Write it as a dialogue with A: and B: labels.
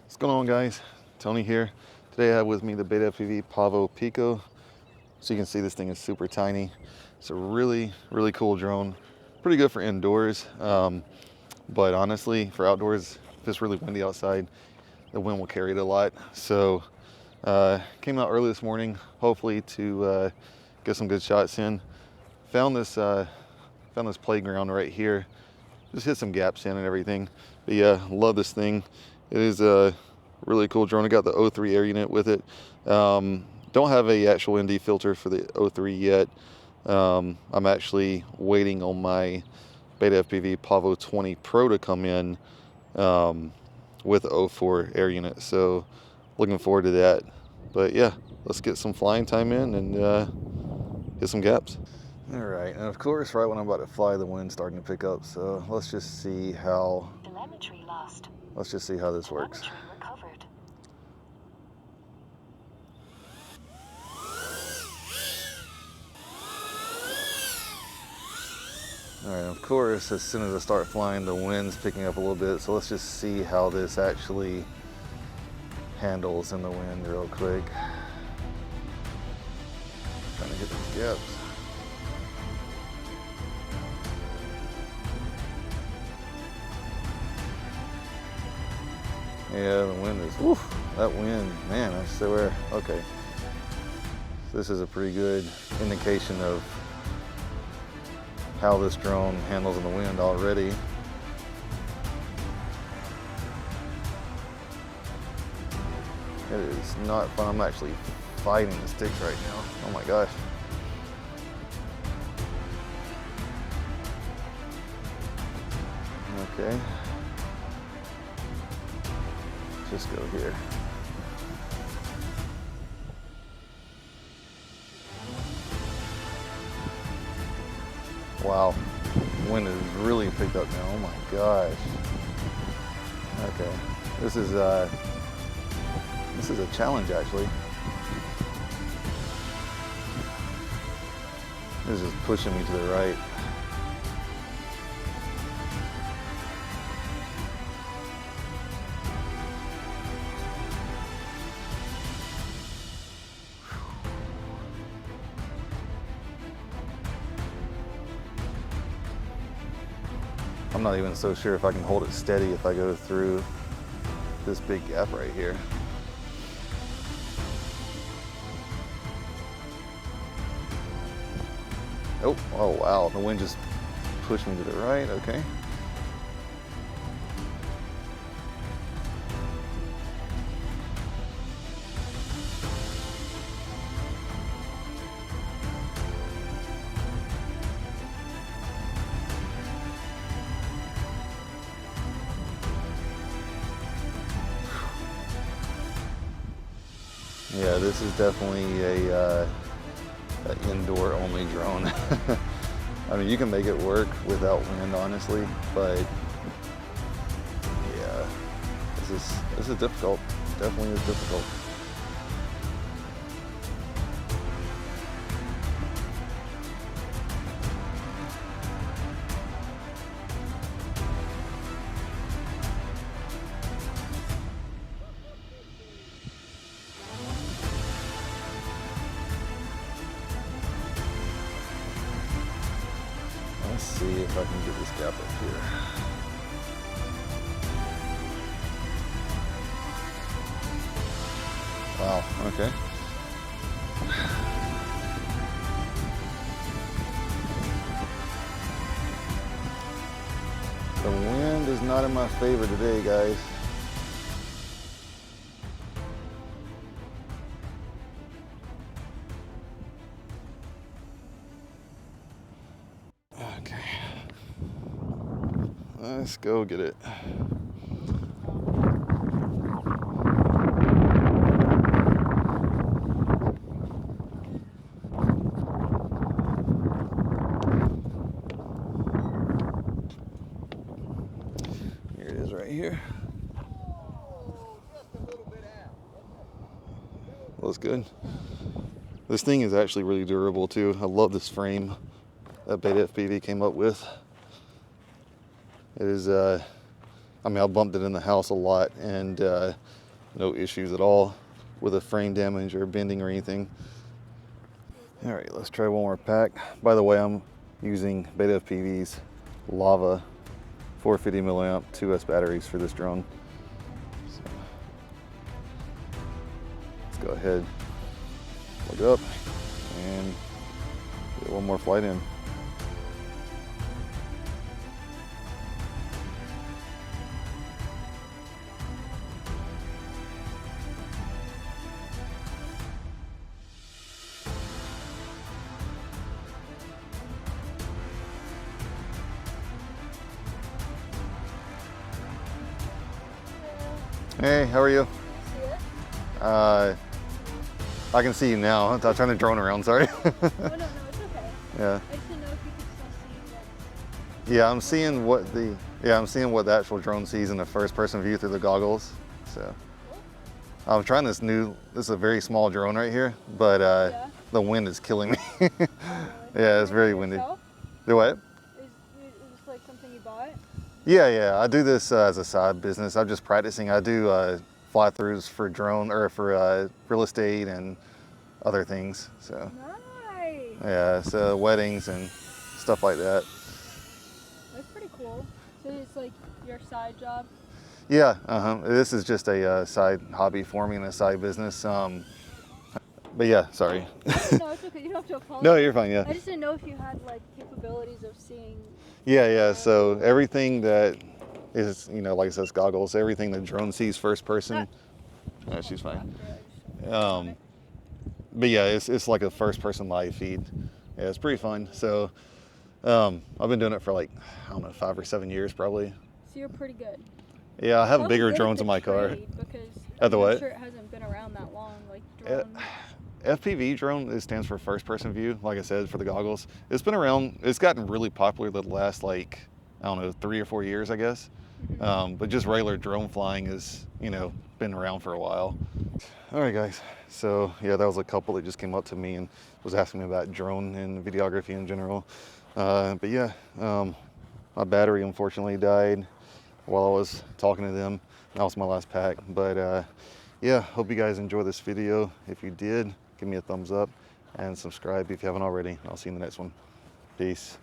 A: What's going on, guys? Tony here. Today I have with me the Beta FPV Pavo Pico. So you can see this thing is super tiny. It's a really cool drone. Pretty good for indoors, but honestly for outdoors, if it's really windy outside, the wind will carry it a lot. So came out early this morning, hopefully to get some good shots in. Found this playground right here. Just hit some gaps in and everything. But yeah, love this thing. It is a really cool drone. I got the 03 air unit with it. Don't have a actual ND filter for the 03 yet. I'm actually waiting on my Beta FPV Pavo 20 Pro to come in with the 04 air unit. So looking forward to that. But yeah, let's get some flying time in and hit some gaps. All right, and of course, right when I'm about to fly, the wind's starting to pick up. So let's just see how.
B: Telemetry lost.
A: Let's just see how this works.
B: Telemetry recovered.
A: All right, of course, as soon as I start flying, the wind's picking up a little bit. So let's just see how this actually handles in the wind real quick. Trying to get these gaps. Yeah, the wind is, woof, that wind, man, I swear. Okay, so this is a pretty good indication of how this drone handles in the wind already. It is not fun. I'm actually fighting the sticks right now. Oh my gosh. Okay. Just go here. Wow, wind has really picked up now. Oh my gosh. Okay, this is a challenge actually. This is just pushing me to the right. I'm not even so sure if I can hold it steady if I go through this big gap right here. Oh wow, the wind just pushed me to the right, okay. Yeah, this is definitely a indoor only drone. I mean, you can make it work without wind, honestly, but yeah, this is difficult. Definitely is difficult. Let's see if I can get this gap up here. Wow, okay. The wind is not in my favor today, guys. Okay, let's go get it. Here it is right here. Looks good. This thing is actually really durable too. I love this frame that Beta FPV came up with. It is I mean, I bumped it in the house a lot, and no issues at all with a frame damage or bending or anything. All right, let's try one more pack. By the way, I'm using Beta FPV's Lava 450 milliamp 2S batteries for this drone. So, let's go ahead, plug up, and get one more flight in. Hey, how are you? I can see you now. I'm trying to drone around, sorry.
C: Oh, no, it's okay.
A: Yeah.
C: I just didn't know if you could still see it.
A: Yeah, I'm seeing what the actual drone sees in the first person view through the goggles. So I'm trying this is a very small drone right here, but the wind is killing me.
C: Really?
A: Yeah, it's very windy.
C: Yourself?
A: Do what?
C: Is this like something you bought?
A: Yeah, I do this as a side business. I'm just practicing. I do fly-throughs for drone or for real estate and other things. So
C: Nice.
A: yeah, so weddings and stuff like that.
C: That's pretty cool. So it's like your side job?
A: Yeah, this is just a side hobby for me and a side business. But yeah, sorry.
C: No, it's okay. You don't have to apologize.
A: No, you're fine. Yeah.
C: I just didn't know if you had like capabilities of seeing.
A: Yeah. So everything that is, like I said, goggles. Everything the drone sees first person. No, she's fine. But yeah, it's like a first person live feed. Yeah, it's pretty fun. So I've been doing it for like, I don't know, 5 or 7 years probably.
C: So you're pretty good.
A: Yeah, I have
C: Probably
A: bigger
C: good at
A: drones
C: the
A: in my car.
C: trade because
A: At the
C: I'm
A: what?
C: sure it hasn't been around that long. Like drone.
A: FPV drone, it stands for first person view, like I said, for the goggles. It's been around, it's gotten really popular the last like, I don't know, 3 or 4 years, I guess. But just regular drone flying has, been around for a while. All right, guys. So yeah, that was a couple that just came up to me and was asking me about drone and videography in general. But yeah, my battery unfortunately died while I was talking to them. That was my last pack. But yeah, hope you guys enjoy this video. If you did, give me a thumbs up and subscribe if you haven't already. I'll see you in the next one. Peace.